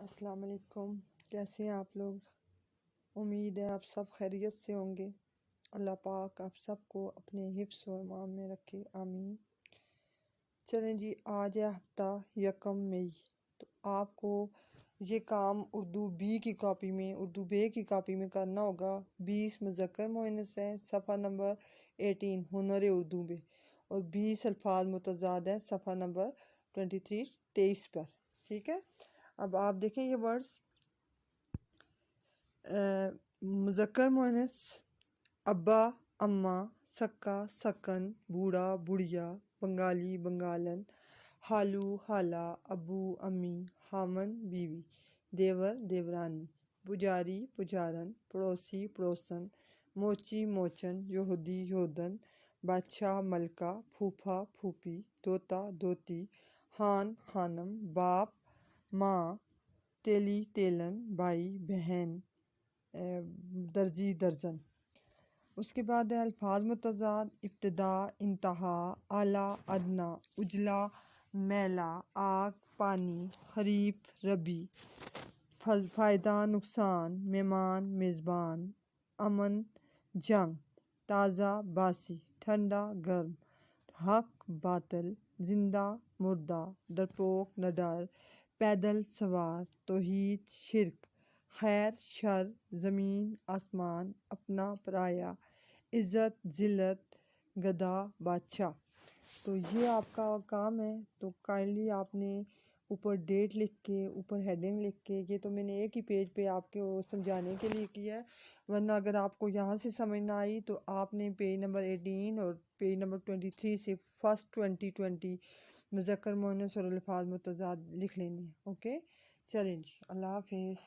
السلام علیکم، کیسے ہیں آپ لوگ؟ امید ہے آپ سب خیریت سے ہوں گے۔ اللہ پاک آپ سب کو اپنے حفظ و امان میں رکھے، آمین۔ چلیں جی، آج ہے ہفتہ 1 مئی، تو آپ کو یہ کام اردو بی کی کاپی میں، اردو بے کی کاپی میں کرنا ہوگا۔ 20 مذکر مؤنث ہے، صفحہ نمبر 18 ہنر اردو میں، اور 20 الفاظ متضاد ہے، صفحہ نمبر 23 پر، ٹھیک ہے۔ اب آپ دیکھیں یہ ورڈز، مذکر مؤنث: ابا، اماں، سکا، سکن، بوڑھا، بڑھیا، بنگالی، بنگالن، ہالو، ہالہ، ابو، امی، خامن، بیوی، دیور، دیورانی، پجاری، پجارن، پڑوسی، پڑوسن، موچی، موچن، یہودی، یہودن، بادشاہ، ملکہ، پھوپھا، پھوپھی، دوتا، دوتی، خان، خانم، باپ، ماں، تیلی، تیلن، بھائی، بہن، درزی، درزن۔ اس کے بعد ہے الفاظ متضاد: ابتدا، انتہا، اعلیٰ، ادنیٰ، اجلا، میلہ، آگ، پانی، خریف، ربیع، فائدہ، نقصان، مہمان، میزبان، امن، جنگ، تازہ، باسی، ٹھنڈا، گرم، حق، باطل، زندہ، مردہ، ڈرپوک، نڈر، پیدل، سوار، توحید، شرک، خیر، شر، زمین، آسمان، اپنا، پرایا، عزت، ذلت، گدھا، بادشاہ۔ تو یہ آپ کا کام ہے، تو کائنڈلی آپ نے اوپر ڈیٹ لکھ کے، اوپر ہیڈنگ لکھ کے، یہ تو میں نے ایک ہی پیج پہ آپ کو سمجھانے کے لیے کیا ہے، ورنہ اگر آپ کو یہاں سے سمجھ نہ آئی تو آپ نے پیج نمبر 18 اور پیج نمبر 23 سے فرسٹ 20 مذکر مؤنث اور الفاظ متضاد لکھ لینے ہیں۔ اوکے، چلیں جی، اللہ حافظ۔